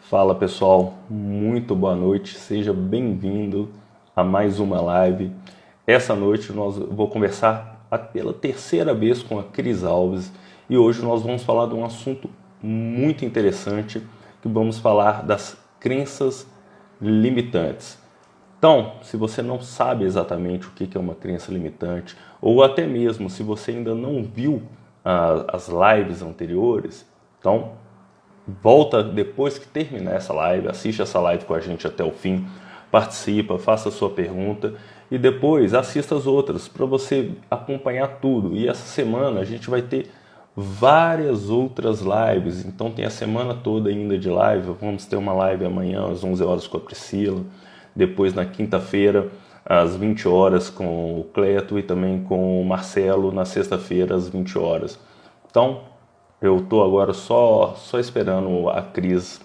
Fala pessoal, muito boa noite, seja bem-vindo a mais uma live. Essa noite vou conversar pela terceira vez com a Cris Alves e hoje nós vamos falar de um assunto muito interessante, que vamos falar das crenças limitantes. Então, se você não sabe exatamente o que é uma crença limitante, ou até mesmo se você ainda não viu as lives anteriores, então volta depois que terminar essa live, assiste essa live com a gente até o fim, participa, faça a sua pergunta e depois assista as outras para você acompanhar tudo. E essa semana a gente vai ter várias outras lives, então tem a semana toda ainda de live. Vamos ter uma live amanhã às 11 horas com a Priscila, depois na quinta-feira às 20 horas com o Cleto e também com o Marcelo na sexta-feira às 20 horas. Então, eu estou agora só esperando a Cris.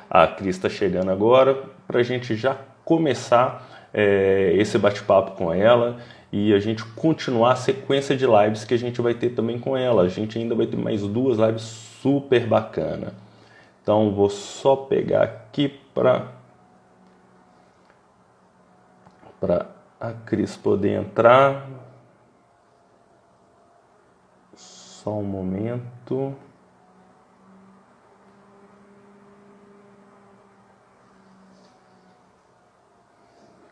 A Cris está chegando agora para a gente já começar esse bate-papo com ela e a gente continuar a sequência de lives que a gente vai ter também com ela. A gente ainda vai ter mais duas lives super bacana. Então vou só pegar aqui para a Cris poder entrar. Só um momento.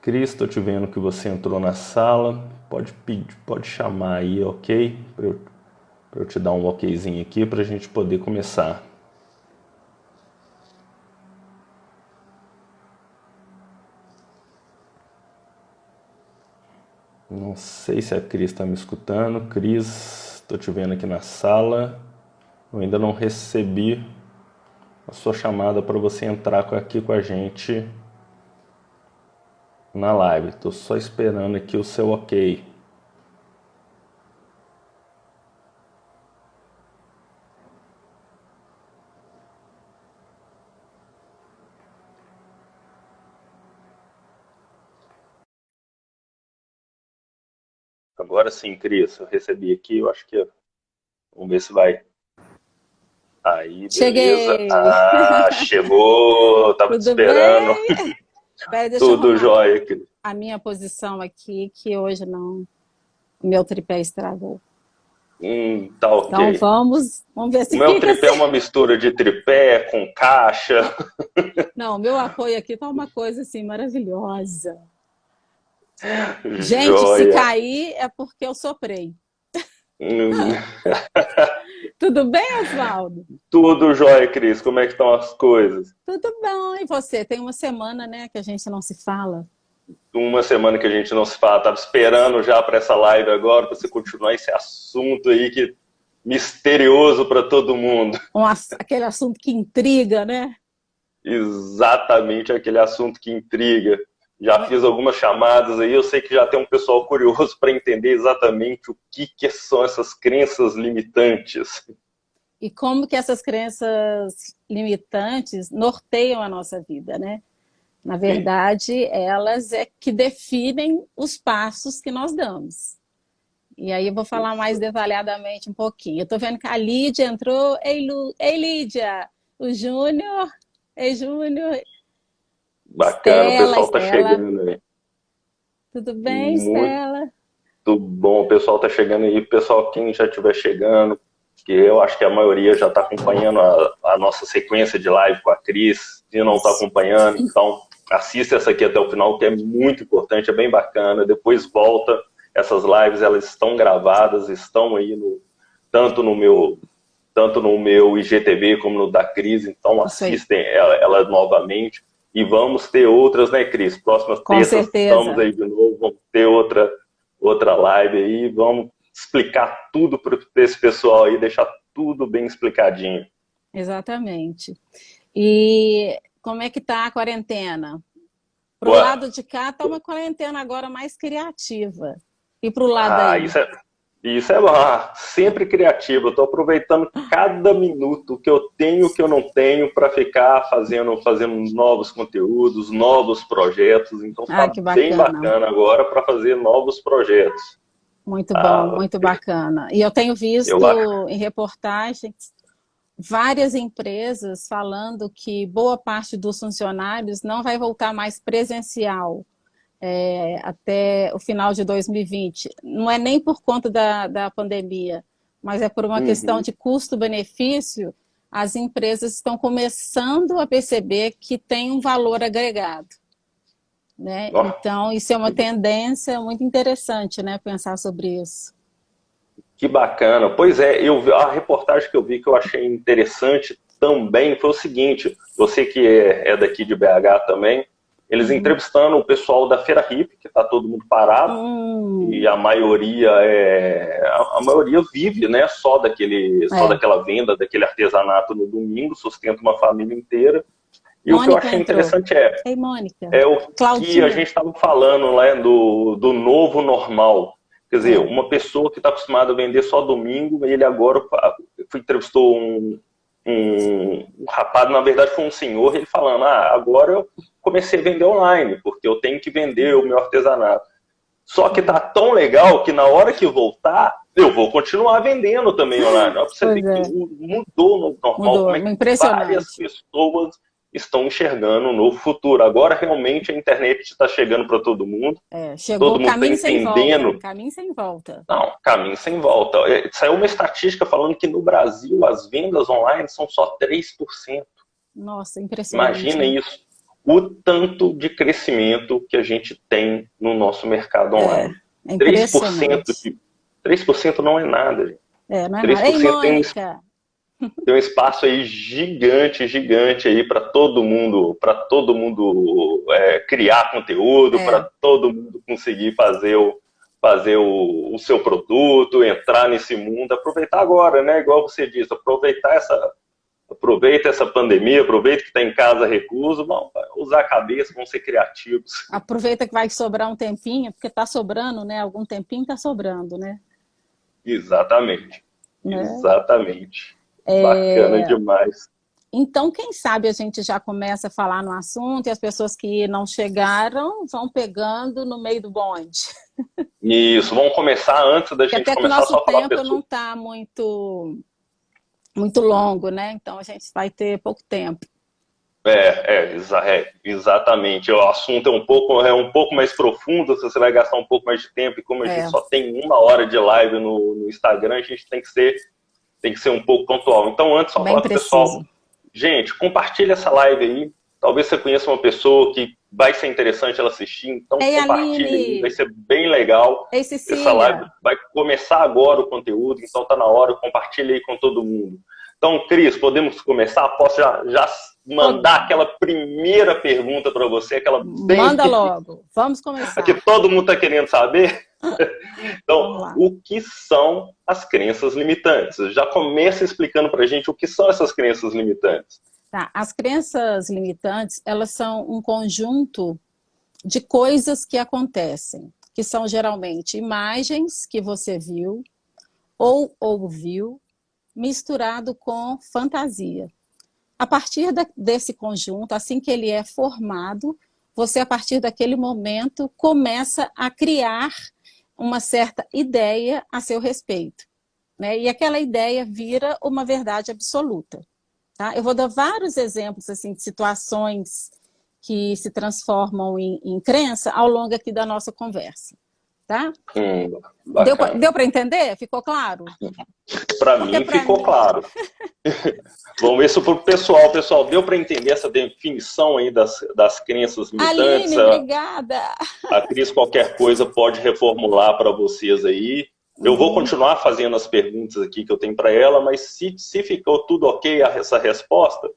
Cris, estou te vendo que você entrou na sala. Pode pedir, pode chamar aí, ok? Para eu te dar um okzinho aqui para a gente poder começar. Não sei se a Cris está me escutando. Cris, estou te vendo aqui na sala. Eu ainda não recebi a sua chamada para você entrar aqui com a gente na live. Estou só esperando aqui o seu ok. Agora sim, Cris, eu recebi aqui, eu acho que... Vamos ver se vai. Aí, beleza. Cheguei! Ah, chegou, tava te Tudo esperando. bem? Peraí, deixa eu Tudo arrumar jóia, Cris. a minha posição aqui, que hoje não, o meu tripé estragou. Tá Então ok. vamos ver O se meu fica tripé é assim. uma mistura de tripé com caixa. Não, o meu apoio aqui tá uma coisa assim maravilhosa. Gente, se Joia. cair é porque eu soprei. Hum, Tudo bem, Oswaldo? Tudo jóia, Cris. Como é que estão as coisas? Tudo bom. E você? Tem uma semana, né, que a gente não se fala. Uma semana que a gente não se fala. Tava esperando já para essa live agora, para você continuar esse assunto aí que misterioso para todo mundo. Aquele assunto que intriga, né? Exatamente aquele assunto que intriga. Já fiz algumas chamadas aí, eu sei que já tem um pessoal curioso para entender exatamente o que são essas crenças limitantes. E como que essas crenças limitantes norteiam a nossa vida, né? Na Sim. verdade, elas é que definem os passos que nós damos. E aí eu vou falar mais detalhadamente um pouquinho. Eu estou vendo que a Lídia entrou. Ei, Lídia! O Júnior. Ei, Júnior. Bacana, o pessoal tá Estela. chegando aí. Tudo bem, Muito Estela? bom, o pessoal tá chegando aí. Pessoal, quem já estiver chegando, que eu acho que a maioria já está acompanhando a nossa sequência de live com a Cris, se não está acompanhando, então assista essa aqui até o final, que é muito importante, é bem bacana. Depois volta, essas lives elas estão gravadas, estão aí tanto no meu IGTV como no da Cris, então Isso aí. assistem ela novamente. E vamos ter outras, né, Cris? Próximas Com terças estamos certeza. aí de novo, vamos ter outra live aí, vamos explicar tudo para esse pessoal aí, deixar tudo bem explicadinho. Exatamente. E como é que tá a quarentena? Pro Ué, lado de cá tá uma quarentena agora mais criativa. E pro lado aí? isso é sempre criativo. Eu estou aproveitando cada minuto que eu não tenho para ficar fazendo novos conteúdos, novos projetos. Então Ah, está que bem bacana. bacana agora para fazer novos projetos. Muito bom, Ah, muito bacana. E eu tenho eu acho. visto em reportagens várias empresas falando que boa parte dos funcionários não vai voltar mais presencial até o final de 2020. Não é nem por conta da pandemia, mas é por uma questão Uhum. de custo-benefício. As empresas estão começando a perceber que tem um valor agregado, né? Ó, Então, isso é uma tendência muito interessante, né? Pensar sobre isso. que bacana. Pois é, a reportagem que eu vi que eu achei interessante também foi o seguinte: você que é daqui de BH também, eles Uhum. entrevistando o pessoal da Feira Hippie, que está todo mundo parado, e Hum, a maioria vive, né, só é. daquela venda, daquele artesanato no domingo, sustenta uma família inteira. E o que eu Mônica achei entrou. interessante é, Ei, Mônica. é o que a Claudinha. gente estava falando, né, do novo normal. Quer dizer, É. uma pessoa que está acostumada a vender só domingo, ele agora entrevistou um rapaz, na verdade foi um senhor, ele falando, agora eu comecei a vender online, porque eu tenho que vender o meu artesanato. Só que tá tão legal que na hora que voltar, eu vou continuar vendendo também online. Ó, pra você Pois ver que é, mudou no normal, como mudou. é que várias Impressionante. pessoas estão enxergando um novo futuro. Agora realmente a internet está chegando para É, chegou todo o mundo está caminho sem volta. entendendo. Caminho sem volta. Não, caminho sem volta. Saiu uma estatística falando que no Brasil as vendas online são só 3%. Nossa, impressionante, Imagina né? isso. O tanto de crescimento que a gente tem no nosso mercado É, online. é 3%, impressionante. 3% não é nada, gente. É, não é três nada. por Ei, cento Mônica. tem um espaço aí gigante, gigante aí para todo mundo criar conteúdo, para É, todo mundo conseguir fazer o seu produto, entrar nesse mundo, aproveitar agora, né? Igual você disse, aproveita essa pandemia, aproveita que está em casa recluso, vamos usar a cabeça, vamos ser criativos. aproveita que vai sobrar um tempinho, porque tá sobrando, né? Algum tempinho tá sobrando, né? Exatamente, Né? exatamente. Bacana demais. Então, quem sabe a gente já começa a falar no assunto e as pessoas que não chegaram vão pegando no meio do bonde. Isso, vamos começar antes da Porque gente até que o começar nosso só a falar tempo não pessoas. está muito longo, né? Então a gente vai ter pouco tempo. Exatamente. O assunto é um pouco mais profundo, você vai gastar um pouco mais de tempo, e como a gente É, só tem 1 hora de live no Instagram, a gente tem que ser um pouco pontual. Então, antes, só bem falar para o pessoal, preciso. gente, compartilha essa live aí. Talvez você conheça uma pessoa que vai ser interessante ela assistir, então Ei, compartilha aí, vai Aline! ser bem legal. Ei, Essa live Cecília! vai começar agora o conteúdo, então tá na hora, compartilha aí com todo mundo. Então, Cris, podemos começar? Posso já mandar aquela primeira pergunta para você, aquela bem Manda logo. Vamos que começar. todo mundo está querendo saber? Vamos Então, lá. o que são as crenças limitantes? Já começa explicando para a gente o que são essas crenças limitantes. Tá. As crenças limitantes, elas são um conjunto de coisas que acontecem, que são geralmente imagens que você viu ou ouviu, misturado com fantasia. A partir desse conjunto, assim que ele é formado, você, a partir daquele momento, começa a criar uma certa ideia a seu respeito, né? E aquela ideia vira uma verdade absoluta. Tá? Eu vou dar vários exemplos assim, de situações que se transformam em crença ao longo aqui da nossa conversa. Tá? Bacana. Deu para entender? Ficou claro? Para Porque mim para ficou mim. claro. Vamos ver isso para o pessoal. Pessoal, deu para entender essa definição aí das crenças limitantes? Aline, obrigada! A Cris, qualquer coisa, pode reformular para vocês aí. Eu vou Uhum, continuar fazendo as perguntas aqui que eu tenho para ela, mas se ficou tudo ok essa resposta,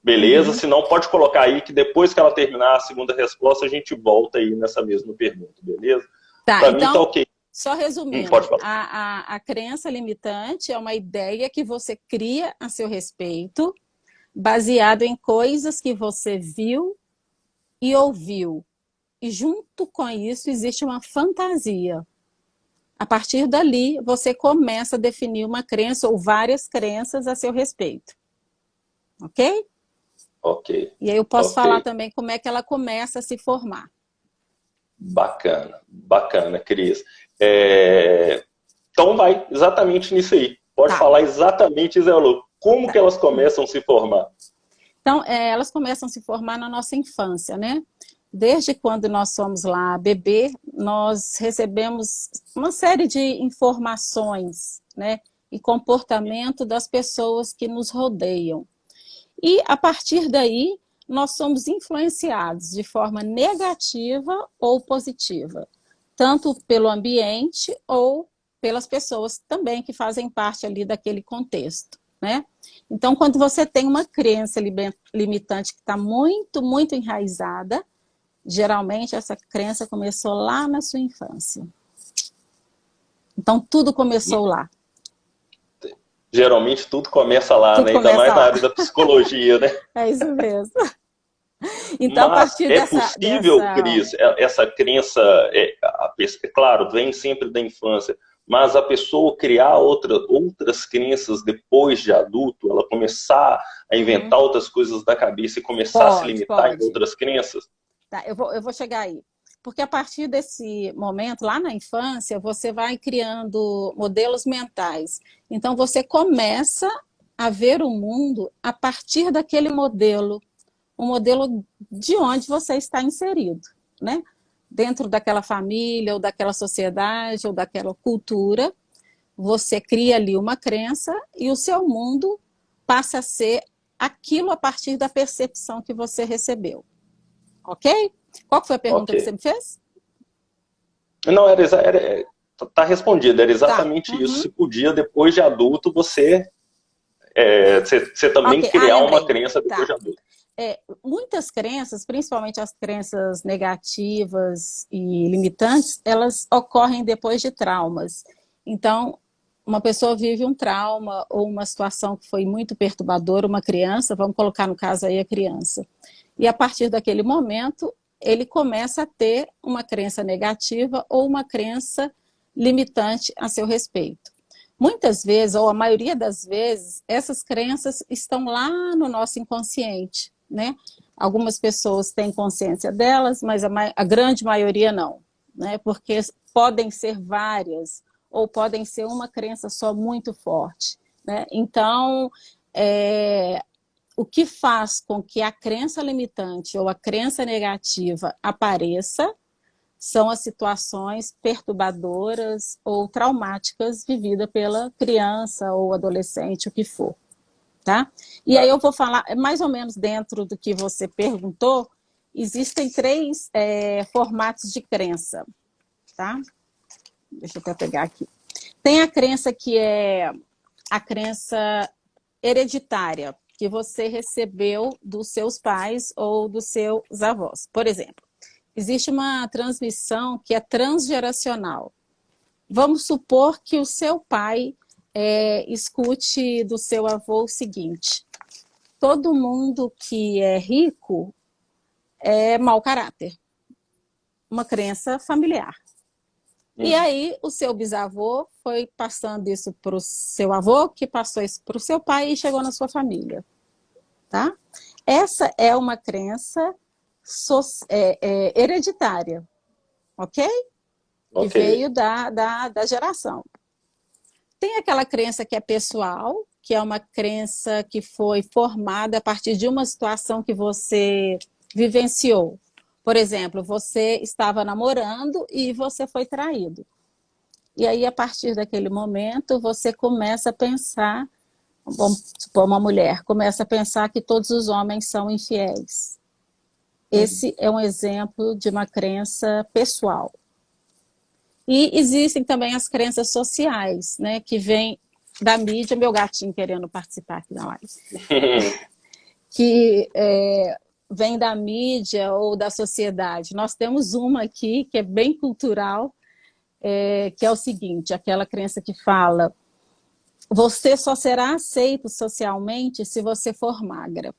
beleza. uhum. Se não, pode colocar aí que depois que ela terminar a segunda resposta, a gente volta aí nessa mesma pergunta, beleza? Tá, Para mim tá então, ok. só Pode resumindo, falar. a crença limitante é uma ideia que você cria a seu respeito, baseado em coisas que você viu e ouviu. E junto com isso existe uma fantasia. A partir dali, você começa a definir uma crença ou várias crenças a seu respeito. Ok? Ok, E aí eu posso ok. falar também como é que ela começa a se formar. Bacana, bacana, Cris. Então vai exatamente nisso aí. Pode Tá. falar exatamente, Zé Lu. Como que elas começam a se formar? Então, elas começam a se formar na nossa infância, né? Desde quando nós somos lá bebê, nós recebemos uma série de informações, né? E comportamento das pessoas que nos rodeiam. E, a partir daí, nós somos influenciados de forma negativa ou positiva, tanto pelo ambiente ou pelas pessoas também que fazem parte ali daquele contexto, né? Então, quando você tem uma crença limitante que está muito, muito enraizada, geralmente essa crença começou lá na sua infância. Então, tudo começou lá. Geralmente tudo começa lá, Tudo né? Ainda começa mais na lá. área da psicologia, né? É isso mesmo. Então, a Mas partir é possível, Cris, essa crença, claro, vem sempre da infância, mas a pessoa criar outras crenças depois de adulto, ela começar a inventar outras coisas da cabeça e começar a se limitar em Pode. outras crenças? Tá, eu vou chegar aí. Porque a partir desse momento, lá na infância, você vai criando modelos mentais. Então, você começa a ver o mundo a partir daquele modelo, o modelo de onde você está inserido, né? Dentro daquela família, ou daquela sociedade, ou daquela cultura, você cria ali uma crença e o seu mundo passa a ser aquilo a partir da percepção que você recebeu. Ok? Qual foi a pergunta que Ok. você me fez? Não, tá respondido, era Tá. exatamente isso. Se podia, depois de adulto, você também Ok, criar uma lembrei. crença depois Tá. de adulto. Muitas crenças, principalmente as crenças negativas e limitantes, elas ocorrem depois de traumas. Então, uma pessoa vive um trauma ou uma situação que foi muito perturbadora, uma criança, vamos colocar no caso aí a criança. E a partir daquele momento, ele começa a ter uma crença negativa ou uma crença limitante a seu respeito. Muitas vezes, ou a maioria das vezes, essas crenças estão lá no nosso inconsciente, né? Algumas pessoas têm consciência delas, mas a grande maioria não, né? Porque podem ser várias, ou podem ser uma crença só muito forte, né? Então, o que faz com que a crença limitante ou a crença negativa apareça são as situações perturbadoras ou traumáticas vividas pela criança ou adolescente, o que for, tá? E aí eu vou falar, mais ou menos dentro do que você perguntou, existem três formatos de crença, tá? Deixa eu até pegar aqui. Tem a crença que é a crença hereditária, que você recebeu dos seus pais ou dos seus avós. Por exemplo, existe uma transmissão que é transgeracional. Vamos supor que o seu pai escute do seu avô o seguinte: todo mundo que é rico é mau caráter. Uma crença familiar. E aí o seu bisavô foi passando isso para o seu avô, que passou isso para o seu pai e chegou na sua família. Tá? Essa é uma crença hereditária, ok? Que veio da geração. Tem aquela crença que é pessoal, que é uma crença que foi formada a partir de uma situação que você vivenciou. Por exemplo, você estava namorando e você foi traído. E aí, a partir daquele momento, você começa a pensar, vamos supor, uma mulher, começa a pensar que todos os homens são infiéis. Esse é um exemplo de uma crença pessoal. E existem também as crenças sociais, né, que vêm da mídia, meu gatinho querendo participar aqui da live, que vem da mídia ou da sociedade. Nós temos uma aqui que é bem cultural, que é o seguinte, aquela crença que fala: você só será aceito socialmente se você for magra.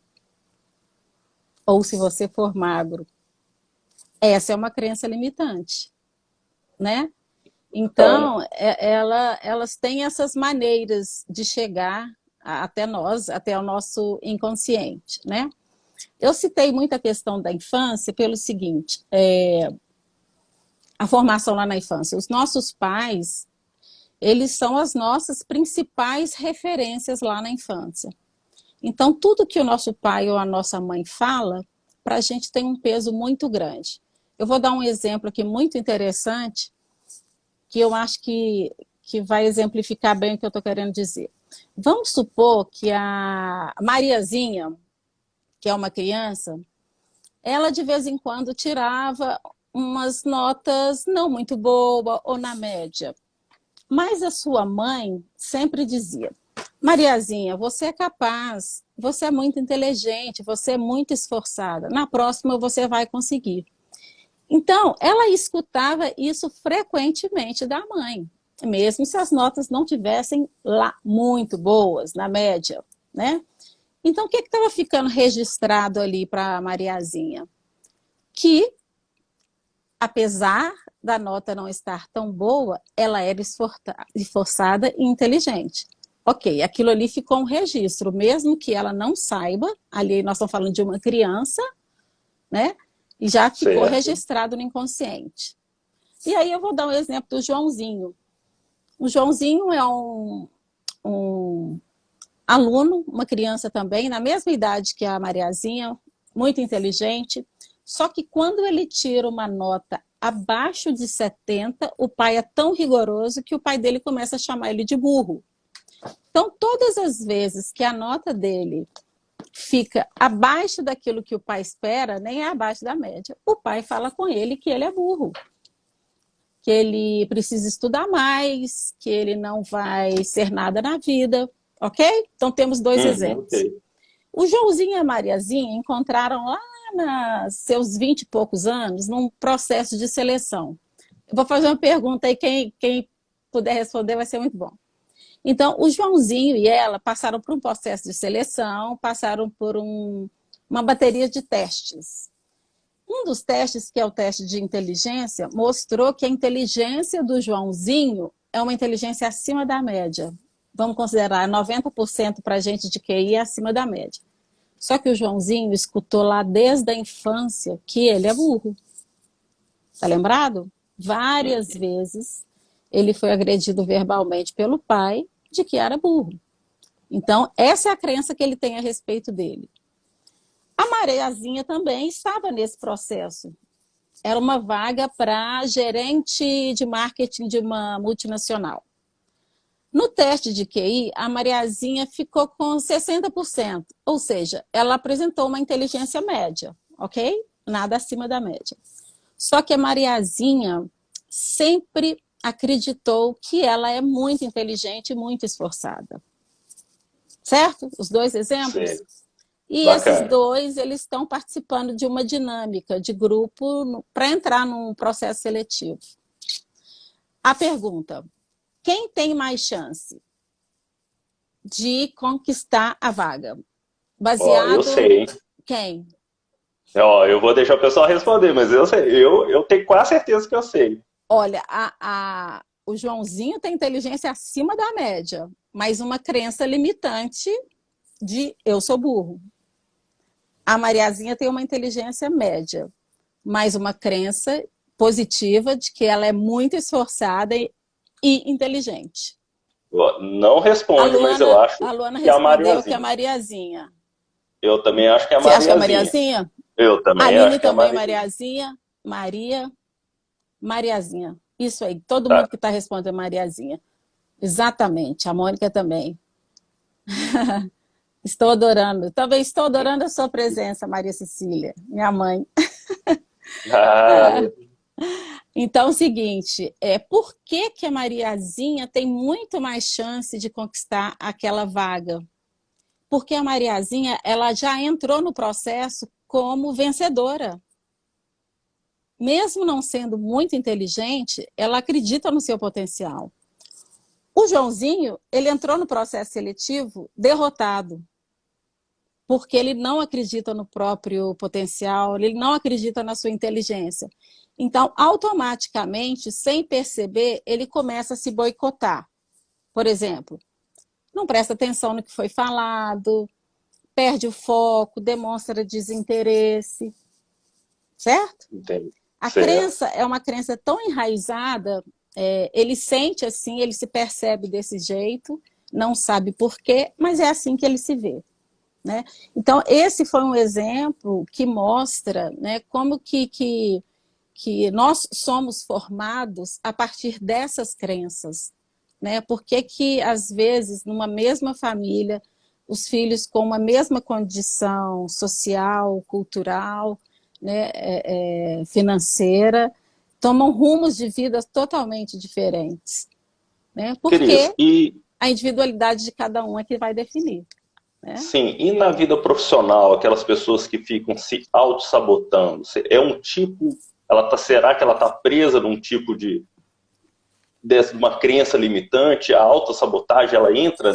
Ou se você for magro. Essa é uma crença limitante, né? Então, elas têm essas maneiras de chegar até nós, até o nosso inconsciente, né? Eu citei muito a questão da infância pelo seguinte, a formação lá na infância. Os nossos pais, eles são as nossas principais referências lá na infância. Então, tudo que o nosso pai ou a nossa mãe fala, para a gente tem um peso muito grande. Eu vou dar um exemplo aqui muito interessante, que eu acho que vai exemplificar bem o que eu estou querendo dizer. Vamos supor que a Mariazinha, que é uma criança, ela de vez em quando tirava umas notas não muito boas ou na média. Mas a sua mãe sempre dizia: Mariazinha, você é capaz, você é muito inteligente, você é muito esforçada. Na próxima você vai conseguir. Então, ela escutava isso frequentemente da mãe, mesmo se as notas não tivessem lá muito boas, na média, né? Então, o que estava ficando registrado ali para a Mariazinha? Que, apesar da nota não estar tão boa, ela era esforçada e inteligente. Ok, aquilo ali ficou um registro, mesmo que ela não saiba, ali nós estamos falando de uma criança, né? E já ficou Certo. registrado no inconsciente. E aí eu vou dar um exemplo do Joãozinho. O Joãozinho é um aluno, uma criança também, na mesma idade que a Mariazinha, muito inteligente, só que quando ele tira uma nota abaixo de 70, o pai é tão rigoroso que o pai dele começa a chamar ele de burro. Então, todas as vezes que a nota dele fica abaixo daquilo que o pai espera, nem é abaixo da média, o pai fala com ele que ele é burro, que ele precisa estudar mais, que ele não vai ser nada na vida, ok? Então temos dois exemplos. Ok. O Joãozinho e a Mariazinha encontraram lá nos seus 20 e poucos anos, num processo de seleção. Eu vou fazer uma pergunta aí, quem puder responder vai ser muito bom. Então, o Joãozinho e ela passaram por um processo de seleção, passaram por uma bateria de testes. Um dos testes, que é o teste de inteligência, mostrou que a inteligência do Joãozinho é uma inteligência acima da média. Vamos considerar 90% para a gente de QI é acima da média. Só que o Joãozinho escutou lá desde a infância que ele é burro. Tá lembrado? Várias vezes ele foi agredido verbalmente pelo pai de que era burro. Então, essa é a crença que ele tem a respeito dele. A Mariazinha também estava nesse processo. Era uma vaga para gerente de marketing de uma multinacional. No teste de QI, a Mariazinha ficou com 60%, ou seja, ela apresentou uma inteligência média, ok? Nada acima da média. Só que a Mariazinha sempre acreditou que ela é muito inteligente e muito esforçada. Certo? Os dois exemplos? Certo. E Bacana. esses dois, eles estão participando de uma dinâmica de grupo para entrar num processo seletivo. A pergunta: quem tem mais chance de conquistar a vaga? Ó, eu Baseado sei, hein? quem? Ó, eu vou deixar o pessoal responder, mas eu sei, eu tenho quase certeza que eu sei. Olha, o Joãozinho tem inteligência acima da média, mas uma crença limitante de eu sou burro. A Mariazinha tem uma inteligência média, mas uma crença positiva de que ela é muito esforçada e inteligente. Ó, não A responde, mas eu Luana, acho a Luana que é a respondeu que é a Mariazinha. Mariazinha. Eu também acho que é a Você acha que é a Mariazinha. Mariazinha? Eu A também Aline acho que é a também é Mariazinha. Mariazinha. Maria, Mariazinha. Isso aí, todo Tá. mundo que está respondendo é Mariazinha. Exatamente, a Mônica também. Estou adorando. Também estou adorando a sua presença, Maria Cecília, minha mãe. Ah, Então, é o seguinte, por que que a Mariazinha tem muito mais chance de conquistar aquela vaga? Porque a Mariazinha, ela já entrou no processo como vencedora. Mesmo não sendo muito inteligente, ela acredita no seu potencial. O Joãozinho, ele entrou no processo seletivo derrotado, porque ele não acredita no próprio potencial, ele não acredita na sua inteligência. Então, automaticamente, sem perceber, ele começa a se boicotar. Por exemplo, não presta atenção no que foi falado, perde o foco, demonstra desinteresse, certo? entendi. A Certo. crença é uma crença tão enraizada, ele sente assim, ele se percebe desse jeito, não sabe por quê, mas é assim que ele se vê, né? Então, esse foi um exemplo que mostra, né, como que nós somos formados a partir dessas crenças, né? Por que às vezes, numa mesma família, os filhos com uma mesma condição social, cultural, né, financeira, tomam rumos de vida totalmente diferentes, né? Cris, Porque a individualidade de cada um é que vai definir, né? sim, e na vida profissional, aquelas pessoas que ficam se auto-sabotando, é um tipo, será que ela está presa num tipo de uma crença limitante? A autossabotagem, ela entra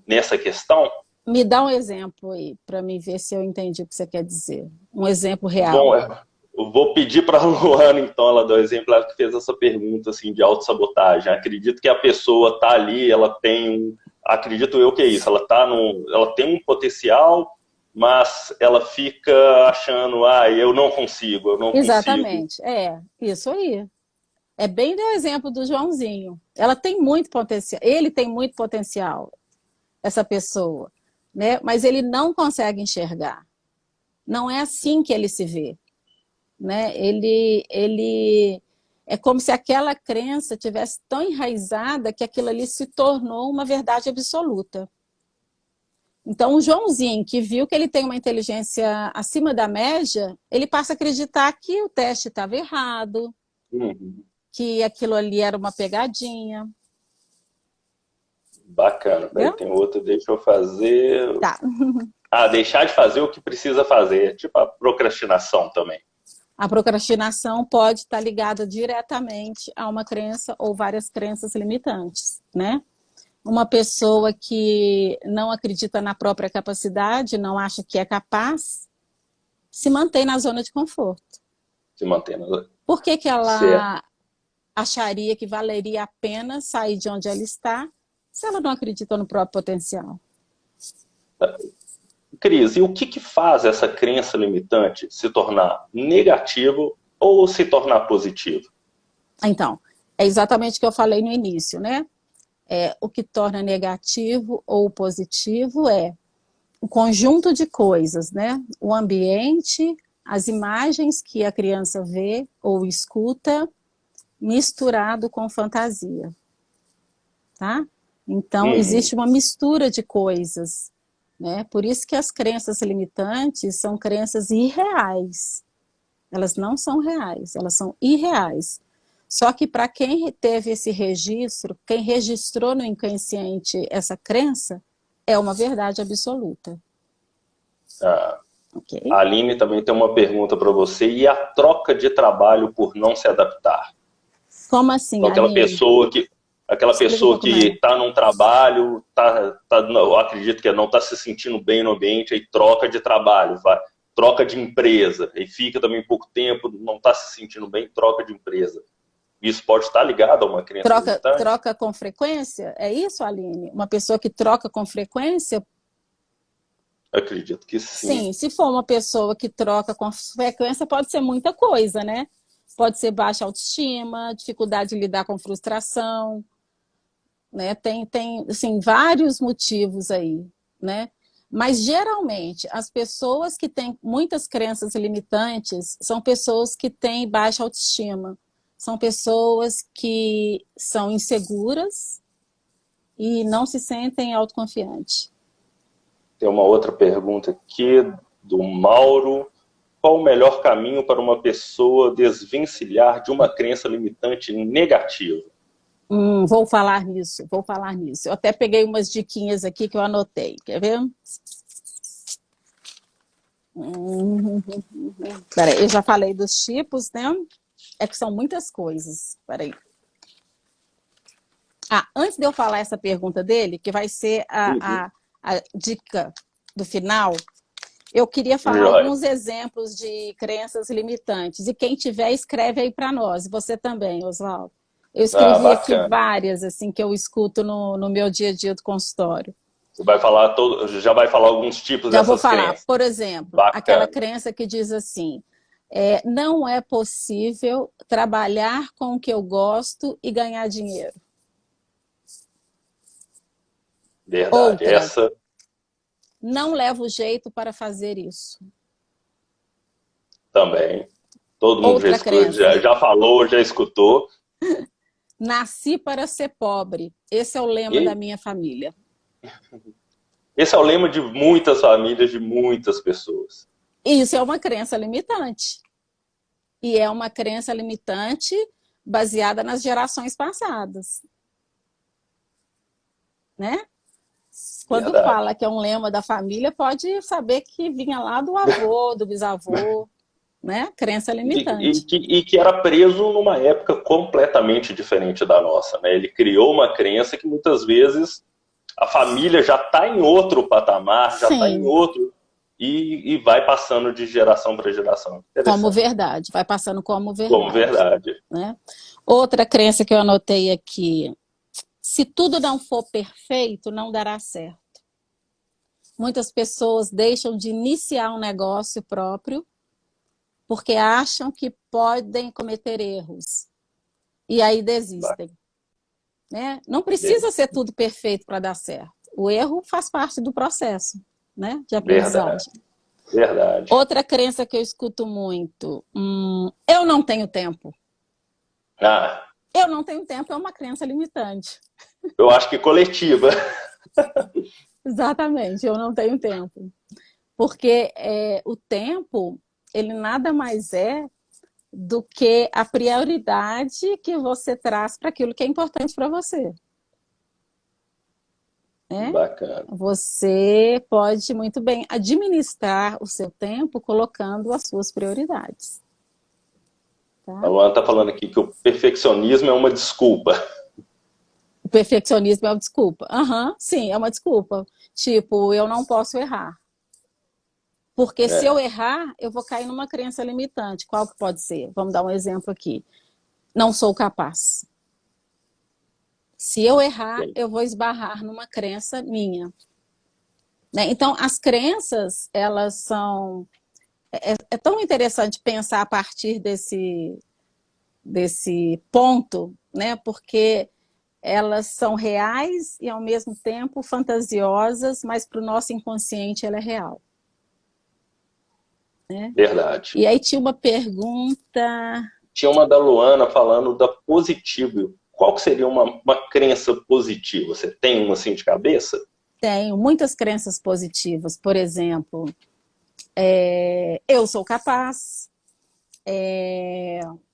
nessa questão? Me dá um exemplo aí, para mim ver se eu entendi o que você quer dizer. Um exemplo Bom, real. eu vou pedir para a Luana, então, ela dá o exemplo, ela que fez essa pergunta assim, de autossabotagem. Acredito que a pessoa está ali, ela tem acredito eu que é isso, ela tem um potencial, mas ela fica achando, eu não consigo, eu não consigo. Exatamente, isso aí. É bem do exemplo do Joãozinho. Ela tem muito potencial, ele tem muito potencial, essa pessoa, né? Mas ele não consegue enxergar. Não é assim que ele se vê, né? Ele é como se aquela crença tivesse tão enraizada que aquilo ali se tornou uma verdade absoluta. Então, o Joãozinho, que viu que ele tem uma inteligência acima da média, ele passa a acreditar que o teste estava errado, que aquilo ali era uma pegadinha. Bacana. Daí tem outro, deixa eu fazer... Tá. Deixar de fazer o que precisa fazer. Tipo a procrastinação também. A procrastinação pode estar ligada diretamente a uma crença ou várias crenças limitantes, né? Uma pessoa que não acredita na própria capacidade, não acha que é capaz, se mantém na zona de conforto. Se mantém na zona. Por que ela acharia que valeria a pena sair de onde ela está se ela não acredita no próprio potencial? Cris, e o que faz essa crença limitante se tornar negativo ou se tornar positivo? Então, é exatamente o que eu falei no início, né? O que torna negativo ou positivo é o conjunto de coisas, né? O ambiente, as imagens que a criança vê ou escuta, misturado com fantasia, tá? Então, existe uma mistura de coisas, né? Por isso que as crenças limitantes são crenças irreais. Elas não são reais, elas são irreais. Só que para quem teve esse registro, quem registrou no inconsciente essa crença, é uma verdade absoluta. Okay. A Aline também tem uma pergunta para você. E a troca de trabalho por não se adaptar? Como assim, então, aquela pessoa que está num trabalho, eu acredito que não está se sentindo bem no ambiente, aí troca de trabalho, troca de empresa, e fica também pouco tempo, não está se sentindo bem, troca de empresa. Isso pode estar ligado a uma crença limitante? Troca com frequência? É isso, Aline? Uma pessoa que troca com frequência? Acredito que sim. Sim, se for uma pessoa que troca com frequência, pode ser muita coisa, né? Pode ser baixa autoestima, dificuldade de lidar com frustração, né? Tem assim, vários motivos aí, né? Mas, geralmente, as pessoas que têm muitas crenças limitantes são pessoas que têm baixa autoestima. São pessoas que são inseguras e não se sentem autoconfiantes. Tem uma outra pergunta aqui do Mauro. Qual o melhor caminho para uma pessoa desvencilhar de uma crença limitante negativa? Vou falar nisso. Eu até peguei umas diquinhas aqui que eu anotei. Quer ver? Peraí, eu já falei dos tipos, né? É que são muitas coisas. Peraí. Antes de eu falar essa pergunta dele, que vai ser a dica do final, eu queria falar alguns exemplos de crenças limitantes. E quem tiver, escreve aí para nós. Você também, Oswaldo. Eu escrevi aqui várias, assim, que eu escuto no meu dia a dia do consultório. Você vai falar já vai falar alguns tipos dessas crenças. Já vou falar, por exemplo, aquela crença que diz assim, Não é possível trabalhar com o que eu gosto e ganhar dinheiro. Verdade. Outra, não levo jeito para fazer isso. Também. Todo mundo Outra crença, já falou, já escutou. nasci para ser pobre. Esse é o lema da minha família. Esse é o lema de muitas famílias, de muitas pessoas. Isso é uma crença limitante. E é uma crença limitante baseada nas gerações passadas. Né? Quando Verdade. fala que é um lema da família, pode saber que vinha lá do avô, do bisavô, né? Crença limitante. E que era preso numa época completamente diferente da nossa, né? Ele criou uma crença que muitas vezes a família já está em outro patamar, já está em outro, e vai passando de geração para geração. Como verdade, vai passando como verdade. Como verdade. Né? Outra crença que eu anotei aqui, se tudo não for perfeito, não dará certo. Muitas pessoas deixam de iniciar um negócio próprio porque acham que podem cometer erros. E aí desistem. Né? Não precisa ser tudo perfeito para dar certo. O erro faz parte do processo, né, de aprendizagem. Verdade. Outra crença que eu escuto muito, eu não tenho tempo. Eu não tenho tempo é uma crença limitante. Eu acho que coletiva. Exatamente, eu não tenho tempo. Porque o tempo, ele nada mais é do que a prioridade que você traz para aquilo que é importante para você. Bacana. Você pode muito bem administrar o seu tempo colocando as suas prioridades. Tá? A Luana está falando aqui que o perfeccionismo é uma desculpa. O perfeccionismo é uma desculpa. Sim, é uma desculpa. Tipo, eu não posso errar. Porque se eu errar, eu vou cair numa crença limitante. Qual pode ser? Vamos dar um exemplo aqui. Não sou capaz. Se eu errar, eu vou esbarrar numa crença minha. Né? Então, as crenças, elas são... É tão interessante pensar a partir desse ponto, né? Porque elas são reais e, ao mesmo tempo, fantasiosas, mas para o nosso inconsciente ela é real. Né? Verdade. E aí tinha uma pergunta... Tinha uma da Luana falando da positivo. Qual que seria uma crença positiva? Você tem uma assim de cabeça? Tenho muitas crenças positivas. Por exemplo, eu sou capaz.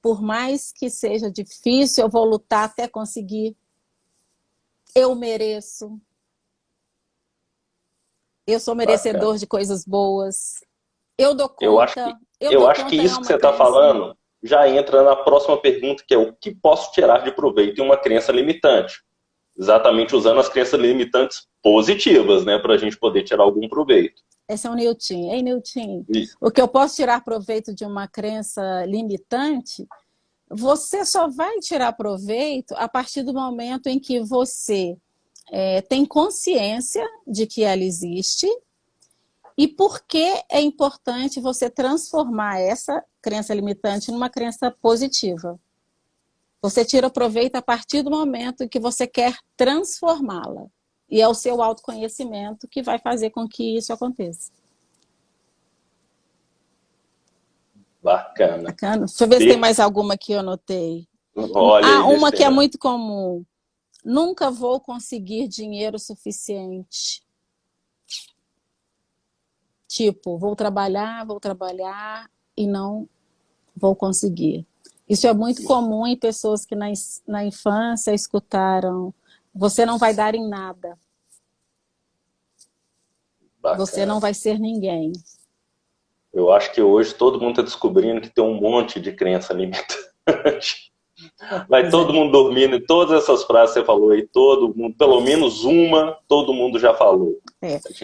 Por mais que seja difícil, eu vou lutar até conseguir. Eu mereço. Eu sou merecedor de coisas boas. Eu dou conta. Eu acho que isso que você está falando já entra na próxima pergunta, que é o que posso tirar de proveito em uma crença limitante? Exatamente usando as crenças limitantes positivas, né? Para a gente poder tirar algum proveito. Esse é o Newton. Ei, Newton, o que eu posso tirar proveito de uma crença limitante, você só vai tirar proveito a partir do momento em que você tem consciência de que ela existe e por que é importante você transformar essa crença limitante numa crença positiva. Você tira proveito a partir do momento em que você quer transformá-la. E é o seu autoconhecimento que vai fazer com que isso aconteça. Bacana. Deixa eu ver se tem mais alguma que eu anotei. Olha uma que é muito comum. Nunca vou conseguir dinheiro suficiente. Tipo, vou trabalhar e não vou conseguir. Isso é muito comum em pessoas que na infância escutaram: você não vai dar em nada. Bacana. Você não vai ser ninguém. Eu acho que hoje todo mundo está descobrindo que tem um monte de crença limitante. Vai todo mundo dormindo e todas essas frases que você falou aí, todo mundo, pelo menos uma, todo mundo já falou.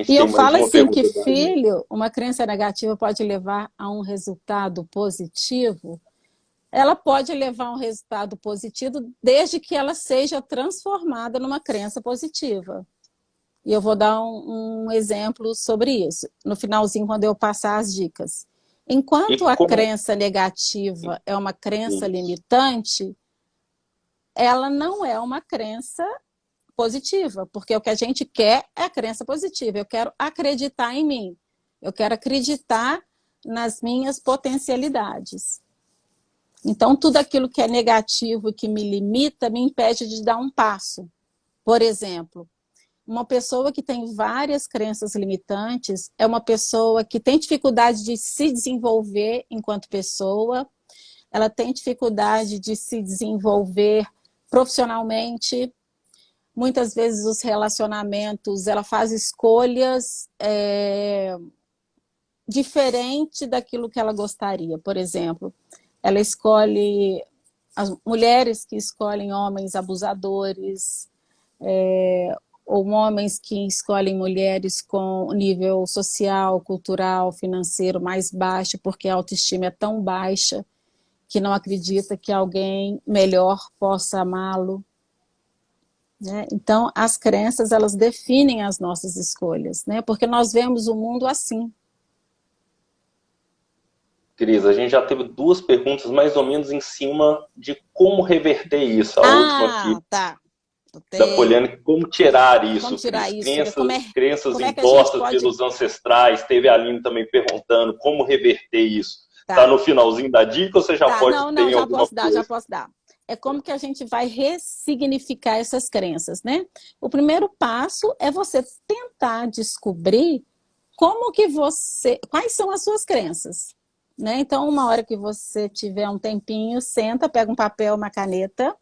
E eu falo assim que, filho, uma crença negativa pode levar a um resultado positivo. Ela pode levar a um resultado positivo desde que ela seja transformada numa crença positiva. E eu vou dar um exemplo sobre isso, no finalzinho, quando eu passar as dicas. E Enquanto a como... crença negativa é uma crença limitante, ela não é uma crença positiva, porque o que a gente quer é a crença positiva. Eu quero acreditar em mim, eu quero acreditar nas minhas potencialidades. Então, tudo aquilo que é negativo e que me limita me impede de dar um passo. Por exemplo, uma pessoa que tem várias crenças limitantes é uma pessoa que tem dificuldade de se desenvolver enquanto pessoa, ela tem dificuldade de se desenvolver profissionalmente. Muitas vezes os relacionamentos, ela faz escolhas diferentes daquilo que ela gostaria. Por exemplo, ela escolhe, as mulheres que escolhem homens abusadores, ou homens que escolhem mulheres com nível social, cultural, financeiro mais baixo, porque a autoestima é tão baixa que não acredita que alguém melhor possa amá-lo. Né? Então, as crenças, elas definem as nossas escolhas, né? Porque nós vemos o mundo assim. Cris, a gente já teve duas perguntas mais ou menos em cima de como reverter isso. A última aqui, Tá. da Poliana, como tirar Como isso, tirar Cris? isso? Né? Crenças Como é que a gente impostas pode... pelos ancestrais. Teve a Aline também perguntando como reverter isso. Tá Tá. no finalzinho da dica ou você já pode ter Já alguma posso dar, já coisa? posso dar. É como que a gente vai ressignificar essas crenças, né? O primeiro passo é você tentar descobrir como que você... Quais são as suas crenças, né? Então, uma hora que você tiver um tempinho, senta, pega um papel, uma caneta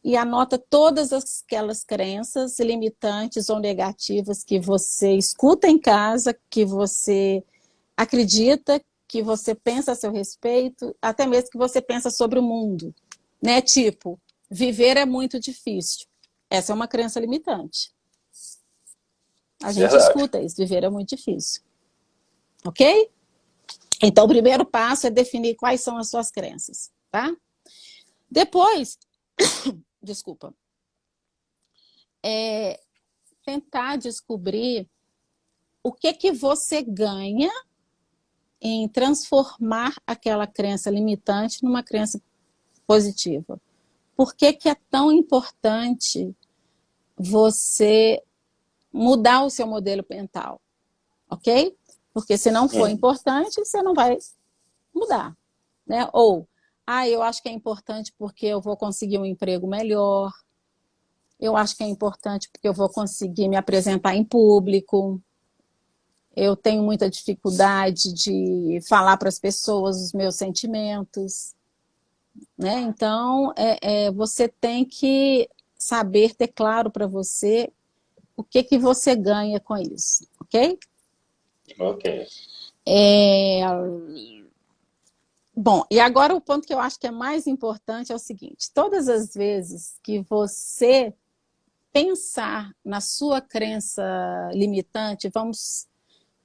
e anota todas aquelas crenças limitantes ou negativas que você escuta em casa, que você acredita, que você pensa a seu respeito, até mesmo que você pensa sobre o mundo, né? Tipo, viver é muito difícil. Essa é uma crença limitante. A gente Verdade. escuta isso, viver é muito difícil. Ok? Então, o primeiro passo é definir quais são as suas crenças, tá? Depois, desculpa, tentar descobrir o que você ganha em transformar aquela crença limitante numa crença positiva. Por que é tão importante você mudar o seu modelo mental, ok? Porque se não for importante, você não vai mudar, né? Ou, eu acho que é importante porque eu vou conseguir um emprego melhor, eu acho que é importante porque eu vou conseguir me apresentar em público, eu tenho muita dificuldade de falar para as pessoas os meus sentimentos, né? Então, você tem que saber, ter claro para você o que você ganha com isso, ok? Ok. Bom, e agora o ponto que eu acho que é mais importante é o seguinte: todas as vezes que você pensar na sua crença limitante, vamos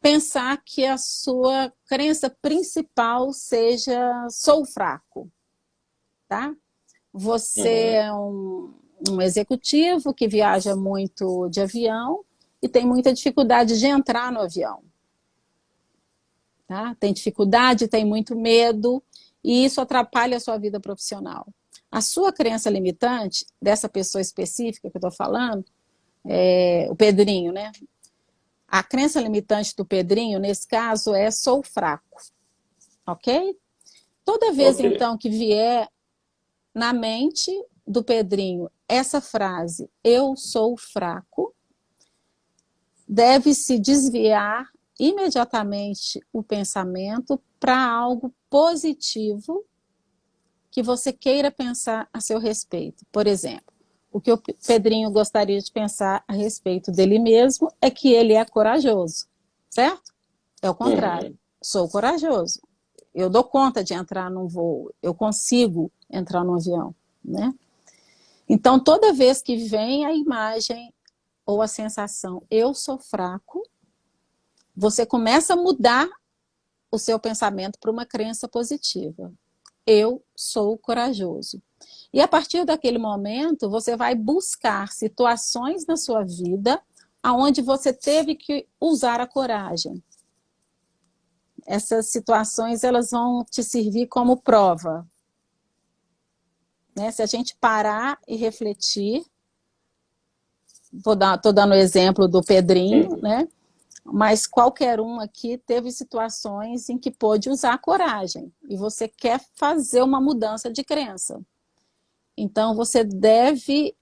pensar que a sua crença principal seja sou fraco, tá? Você é um executivo que viaja muito de avião e tem muita dificuldade de entrar no avião. Tá? Tem dificuldade, tem muito medo e isso atrapalha a sua vida profissional. A sua crença limitante, dessa pessoa específica que eu estou falando, o Pedrinho, né? A crença limitante do Pedrinho, nesse caso, é sou fraco, ok? Toda vez, então, que vier na mente do Pedrinho essa frase, eu sou fraco, deve-se desviar imediatamente o pensamento para algo positivo que você queira pensar a seu respeito. Por exemplo, o que o Pedrinho gostaria de pensar a respeito dele mesmo é que ele é corajoso, certo? É o contrário. Sou corajoso. Eu dou conta de entrar num voo. Eu consigo entrar num avião, né? Então, toda vez que vem a imagem ou a sensação, eu sou fraco, você começa a mudar o seu pensamento para uma crença positiva. Eu sou corajoso. E a partir daquele momento, você vai buscar situações na sua vida onde você teve que usar a coragem. essas situações elas vão te servir como prova, né? Se a gente parar e refletir, estou dando o exemplo do Pedrinho, né? Mas qualquer um aqui teve situações em que pôde usar a coragem e você quer fazer uma mudança de crença. Então, você deve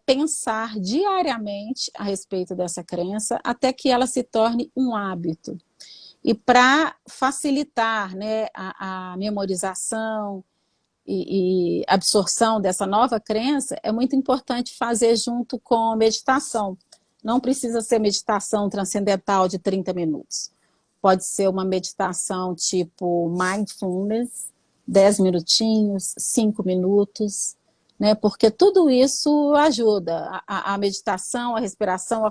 pensar diariamente a respeito dessa crença até que ela se torne um hábito. E para facilitar, né, a memorização e absorção dessa nova crença, é muito importante fazer junto com meditação. Não precisa ser meditação transcendental de 30 minutos. Pode ser uma meditação tipo mindfulness, 10 minutinhos, 5 minutos, né? Porque tudo isso ajuda. A meditação, a respiração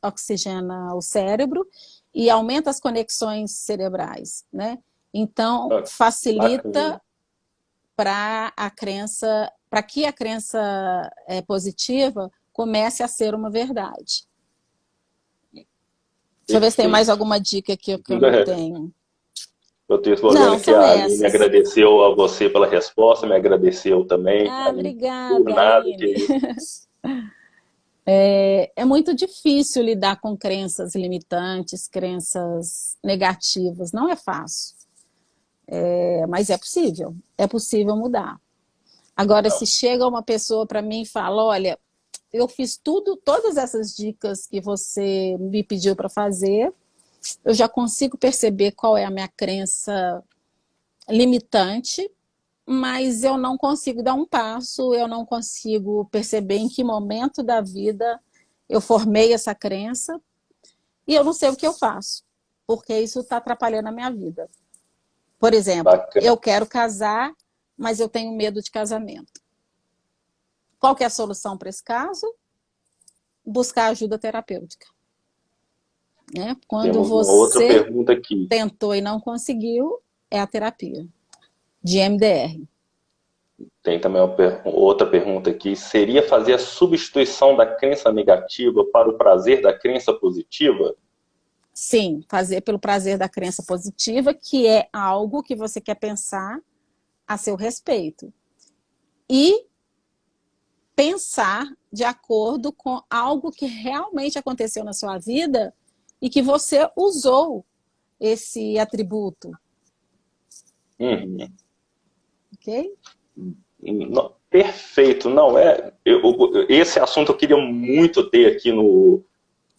oxigena o cérebro e aumenta as conexões cerebrais, né? Então, facilita para que a crença positiva comece a ser uma verdade. Deixa eu ver se tem mais alguma dica aqui que eu não tenho. Eu estou olhando que a Aline agradeceu a você pela resposta, me agradeceu também. Obrigada, por nada, Aline. É muito difícil lidar com crenças limitantes, crenças negativas. Não é fácil. Mas é possível mudar. Agora, se chega uma pessoa para mim e fala, olha, eu fiz todas essas dicas que você me pediu para fazer, eu já consigo perceber qual é a minha crença limitante, mas eu não consigo dar um passo, eu não consigo perceber em que momento da vida eu formei essa crença e eu não sei o que eu faço, porque isso está atrapalhando a minha vida. Por exemplo, eu quero casar, mas eu tenho medo de casamento. Qual que é a solução para esse caso? Buscar ajuda terapêutica. Né? Quando você tentou e não conseguiu, é a terapia de MDR. Tem também outra pergunta aqui. Seria fazer a substituição da crença negativa para o prazer da crença positiva? Sim, fazer pelo prazer da crença positiva, que é algo que você quer pensar a seu respeito. E pensar de acordo com algo que realmente aconteceu na sua vida e que você usou esse atributo. Ok? Não, perfeito. Não, esse assunto eu queria muito ter aqui no...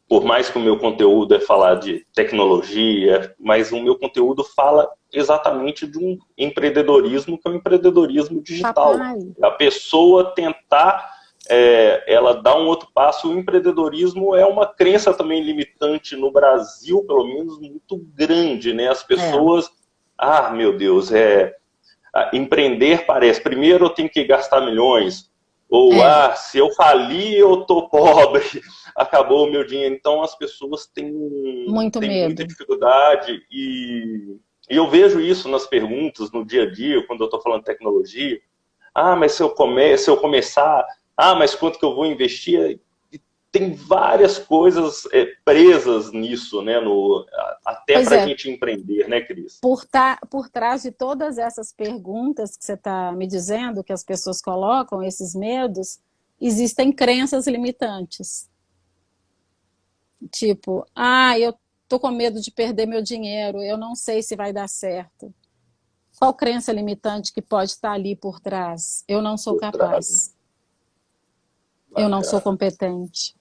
Por mais que o meu conteúdo é falar de tecnologia, mas o meu conteúdo fala exatamente de um empreendedorismo que é um empreendedorismo digital. A pessoa tentar, ela dar um outro passo. O empreendedorismo é uma crença também limitante no Brasil, pelo menos, muito grande, né? As pessoas, meu Deus, empreender parece, primeiro eu tenho que gastar milhões, ou se eu falir eu tô pobre, acabou o meu dinheiro. Então as pessoas têm muita dificuldade e eu vejo isso nas perguntas no dia a dia, quando eu estou falando de tecnologia. Mas se eu começar, mas quanto que eu vou investir? Tem várias coisas presas nisso, né? Até para a gente empreender, né, Cris? Por trás de todas essas perguntas que você está me dizendo, que as pessoas colocam, esses medos, existem crenças limitantes. Tipo, eu tô com medo de perder meu dinheiro, eu não sei se vai dar certo. Qual crença limitante que pode estar ali por trás? Eu não sou capaz. Eu não sou competente.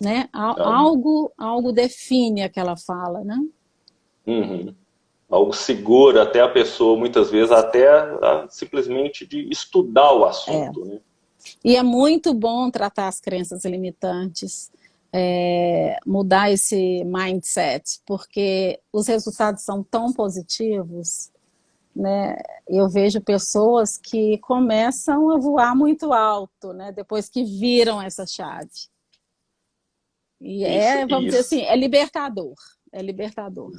Né? Algo define aquela fala, né? Algo segura até a pessoa, muitas vezes, até simplesmente de estudar o assunto. Né? E é muito bom tratar as crenças limitantes, mudar esse mindset, porque os resultados são tão positivos, né? Eu vejo pessoas que começam a voar muito alto, né? Depois que viram essa chave. E vamos dizer assim, é libertador. É libertador.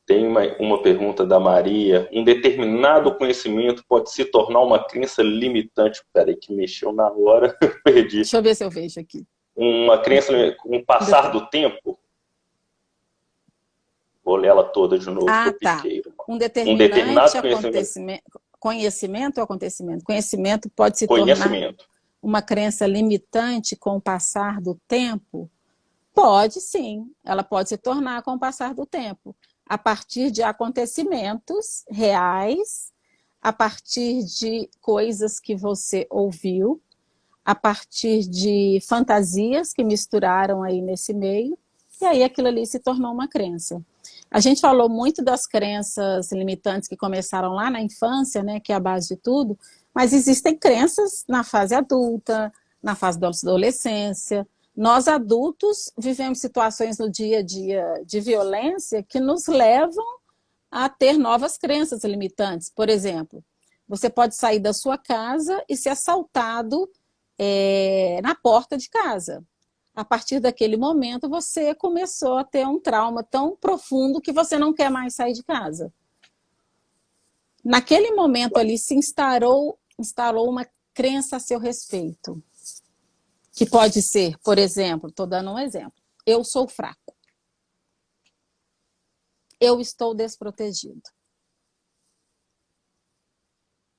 Tem uma pergunta da Maria. Um determinado conhecimento pode se tornar uma crença limitante. Peraí, que mexeu na hora, perdi. Deixa eu ver se eu vejo aqui. Uma crença com o passar do tempo? Vou ler ela toda de novo, que eu Tá. piquei. Um Um determinante determinado conhecimento ou acontecimento? Conhecimento pode se tornar conhecimento. uma crença limitante com o passar do tempo? Pode sim, ela pode se tornar com o passar do tempo, a partir de acontecimentos reais, a partir de coisas que você ouviu, a partir de fantasias que misturaram aí nesse meio, e aí aquilo ali se tornou uma crença. A gente falou muito das crenças limitantes que começaram lá na infância, né, que é a base de tudo, mas existem crenças na fase adulta, na fase da adolescência. Nós adultos vivemos situações no dia a dia de violência que nos levam a ter novas crenças limitantes. Por exemplo, você pode sair da sua casa e ser assaltado na porta de casa. A partir daquele momento, você começou a ter um trauma tão profundo que você não quer mais sair de casa. Naquele momento ali se instalou uma crença a seu respeito. Que pode ser, por exemplo, estou dando um exemplo, eu sou fraco. Eu estou desprotegido.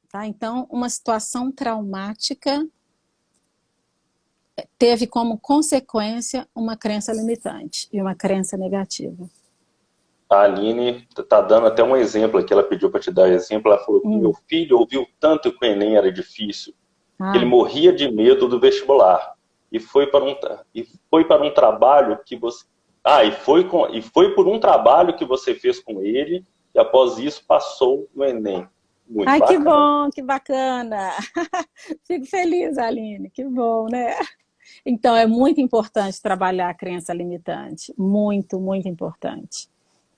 Tá? Então, uma situação traumática teve como consequência uma crença limitante e uma crença negativa. A Aline está dando até um exemplo aqui, ela pediu para te dar exemplo, ela falou que meu filho ouviu tanto que o Enem era difícil, que ele morria de medo do vestibular, e foi para um trabalho que você... e foi por um trabalho que você fez com ele, e após isso passou no Enem. Muito bacana. Que bom, que bacana. Fico feliz, Aline, que bom, né? Então, é muito importante trabalhar a crença limitante. Muito, muito importante.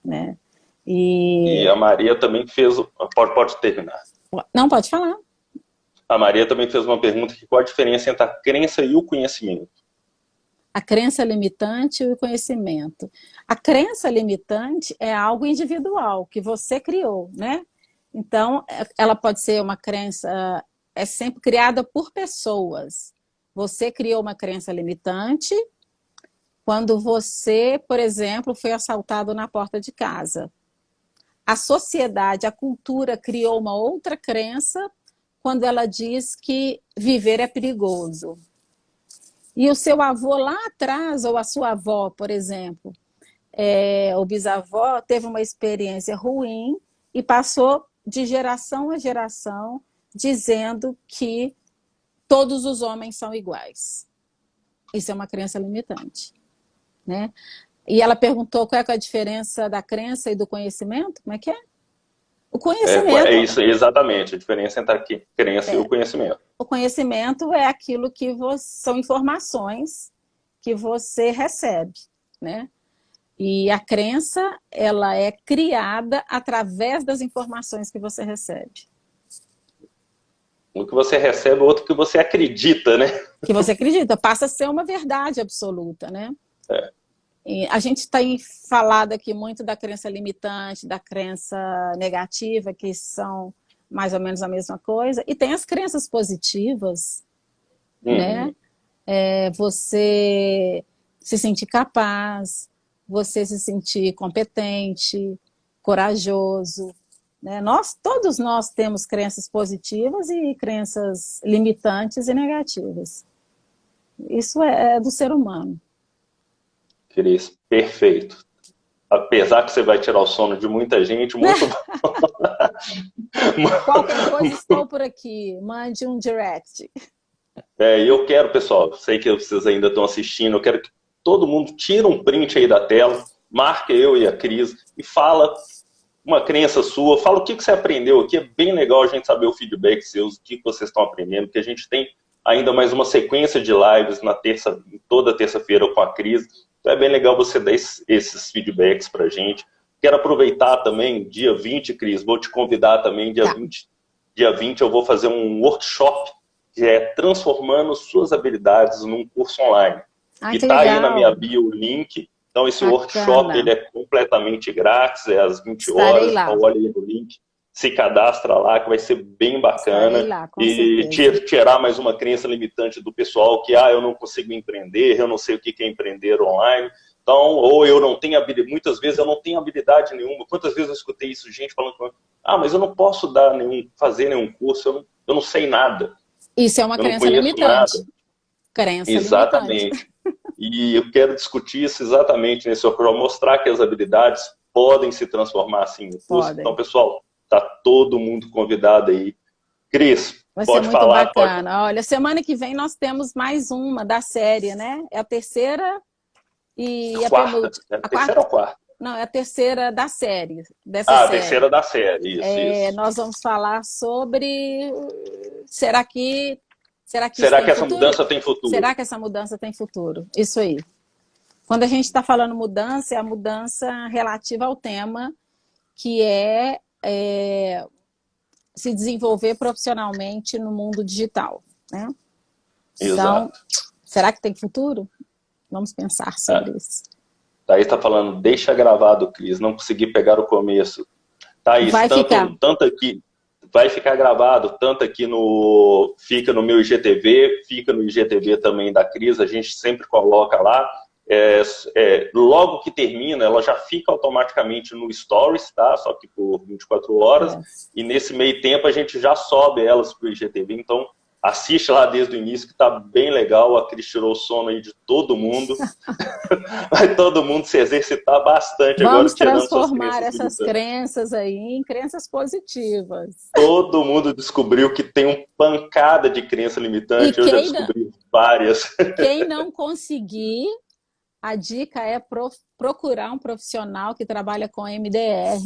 Né? E a Maria também fez... Pode terminar. Não, pode falar. A Maria também fez uma pergunta: qual a diferença entre a crença e o conhecimento? A crença limitante e o conhecimento. A crença limitante é algo individual, que você criou, né? Então, ela pode ser uma crença... É sempre criada por pessoas. Você criou uma crença limitante quando você, por exemplo, foi assaltado na porta de casa. A sociedade, a cultura criou uma outra crença quando ela diz que viver é perigoso. E o seu avô lá atrás, ou a sua avó, por exemplo, o bisavó teve uma experiência ruim e passou de geração a geração dizendo que todos os homens são iguais. Isso é uma crença limitante. Né? E ela perguntou qual é a diferença da crença e do conhecimento? Como é que é? O conhecimento... É isso, exatamente, a diferença entre a crença e o conhecimento. O conhecimento é aquilo que são informações que você recebe, né? E a crença, ela é criada através das informações que você recebe. O que você recebe é outro que você acredita, né? Que você acredita, passa a ser uma verdade absoluta, né? E a gente tem falado aqui muito da crença limitante, da crença negativa, que são mais ou menos a mesma coisa. E tem as crenças positivas, né? Você se sentir capaz, você se sentir competente, corajoso. Né? Todos nós temos crenças positivas e crenças limitantes e negativas. Isso é do ser humano. Cris, perfeito. Apesar que você vai tirar o sono de muita gente, muito bom. Qualquer coisa, estou por aqui. Mande um direct. Eu quero, pessoal, sei que vocês ainda estão assistindo, eu quero que todo mundo tire um print aí da tela, marque eu e a Cris e fala uma crença sua, fala o que você aprendeu aqui. É bem legal a gente saber o feedback seus, o que vocês estão aprendendo, porque a gente tem ainda mais uma sequência de lives toda terça-feira com a Cris. Então é bem legal você dar esses feedbacks pra gente. Quero aproveitar também, dia 20, Cris, vou te convidar também, dia 20 eu vou fazer um workshop que é transformando suas habilidades num curso online. E tá aí na minha bio o link. Então esse workshop ele é completamente grátis, é às 20 horas, então olha aí no link. Se cadastra lá, que vai ser bem bacana. Lá, e tirar mais uma crença limitante do pessoal que eu não consigo empreender, eu não sei o que é empreender online. Então, ou eu não tenho habilidade, muitas vezes eu não tenho habilidade nenhuma. Quantas vezes eu escutei isso, gente falando, mas eu não posso fazer nenhum curso, eu não sei nada. Isso é uma Eu não crença conheço limitante. nada. Crença limitante. Exatamente. E eu quero discutir isso exatamente nesse para mostrar que as habilidades podem se transformar assim no curso. Podem. Então, pessoal, tá todo mundo convidado aí. Cris, Vai pode ser muito falar. bacana. Olha, semana que vem nós temos mais uma da série, né? É a terceira e a penúltima. É a terceira ou quarta? Não, é a terceira da série. A terceira da série, isso. Nós vamos falar sobre... Será que essa mudança tem futuro? Será que essa mudança tem futuro? Isso aí. Quando a gente está falando mudança, é a mudança relativa ao tema, que é se desenvolver profissionalmente no mundo digital, né? Então, será que tem futuro? Vamos pensar sobre isso. Thaís está falando, deixa gravado, Cris, não consegui pegar o começo. Thaís, tanto aqui, vai ficar gravado, tanto aqui fica no meu IGTV, fica no IGTV também da Cris, a gente sempre coloca lá. Logo que termina, ela já fica automaticamente no Stories, tá? Só que por 24 horas. E nesse meio tempo a gente já sobe elas para o IGTV. Então, assiste lá desde o início, que tá bem legal. A Cris tirou o sono aí de todo mundo. Vai todo mundo se exercitar bastante agora. Vamos transformar essas crenças aí em crenças positivas. Todo mundo descobriu que tem uma pancada de crença limitante. Eu já descobri várias. Quem não conseguir... A dica é procurar um profissional que trabalha com MDR,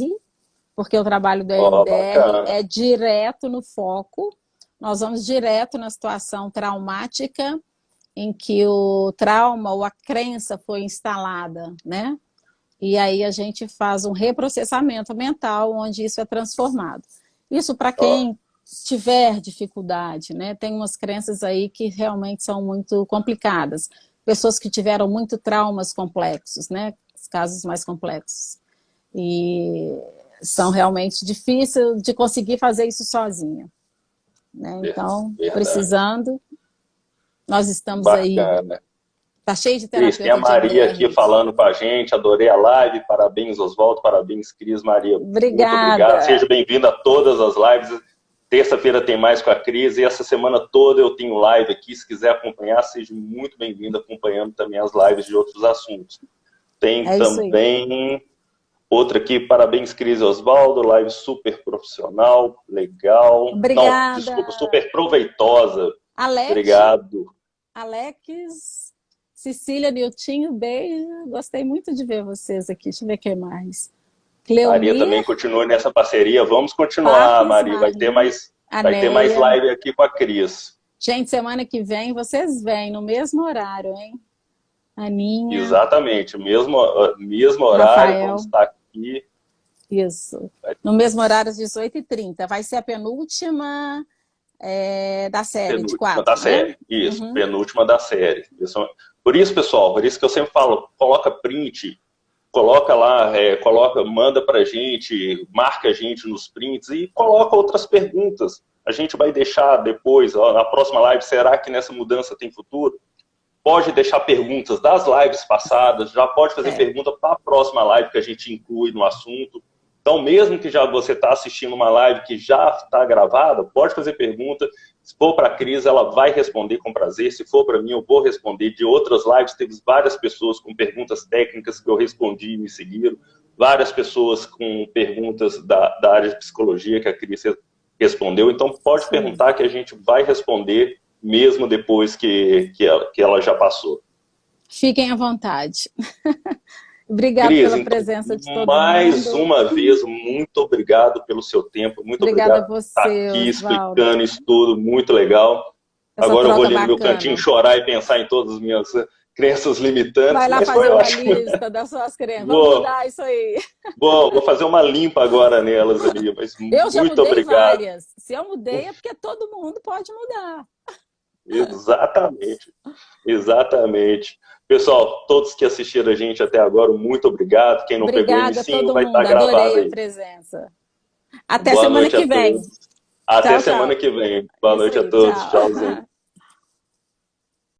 porque o trabalho do MDR é direto no foco. Nós vamos direto na situação traumática, em que o trauma ou a crença foi instalada, né? E aí a gente faz um reprocessamento mental, onde isso é transformado. Isso para quem tiver dificuldade, né? Tem umas crenças aí que realmente são muito complicadas. Pessoas que tiveram muito traumas complexos, né? Os casos mais complexos. E são realmente difíceis de conseguir fazer isso sozinho. Né? Então, precisando, nós estamos aí. Tá cheio de terapeuta. Tem a Maria aqui falando com a gente, adorei a live, parabéns Oswaldo, parabéns Cris, Maria. Obrigada. Muito obrigado, seja bem-vinda a todas as lives. Terça-feira tem mais com a Cris e essa semana toda eu tenho live aqui. Se quiser acompanhar, seja muito bem-vindo acompanhando também as lives de outros assuntos. Tem também outra aqui, parabéns Cris e Oswaldo, live super profissional, legal. Obrigada. Não, desculpa, super proveitosa. Alex, obrigado. Alex, Cecília, Niltinho, beijo. Gostei muito de ver vocês aqui. Deixa eu ver quem mais. Cleomir, Maria também continua nessa parceria. Vamos continuar, Maria. Vai ter mais live aqui com a Cris. Gente, semana que vem vocês vêm no mesmo horário, hein? Aninha. Exatamente, mesmo horário, Rafael. vamos estar aqui. Isso. No mesmo horário, às 18h30. Vai ser a penúltima da série, de 4. Da série, isso. Penúltima da série. Por isso, pessoal, por isso que eu sempre falo, coloca print, coloca lá, manda pra gente, marca a gente nos prints e coloca outras perguntas. A gente vai deixar depois, na próxima live, será que nessa mudança tem futuro? Pode deixar perguntas das lives passadas, já pode fazer pergunta para a próxima live que a gente inclui no assunto. Então, mesmo que você está assistindo uma live que já está gravada, pode fazer pergunta. Se for para a Cris, ela vai responder com prazer. Se for para mim, eu vou responder. De outras lives, teve várias pessoas com perguntas técnicas que eu respondi e me seguiram. Várias pessoas com perguntas da área de psicologia que a Cris respondeu. Então, pode perguntar que a gente vai responder, mesmo depois que ela já passou. Fiquem à vontade. Obrigada pela presença de todo mundo. Mais uma vez, muito obrigado pelo seu tempo. Muito obrigado a você, por estar aqui Oswaldo. explicando isso tudo. Muito legal. Agora eu vou ali no meu cantinho chorar e pensar em todas as minhas crenças limitantes. Vai lá fazer uma lista das suas crenças. Vamos mudar isso aí. Vou fazer uma limpa agora nelas ali. Mas eu já muito mudei obrigado. Várias. Se eu mudei é porque todo mundo pode mudar. Exatamente. Exatamente. Pessoal, todos que assistiram a gente até agora, muito obrigado. Quem não pegou o inicinho vai estar gravado aí. Adorei a presença. Até semana que vem. Até semana que vem. Boa noite a todos. Tchauzinho.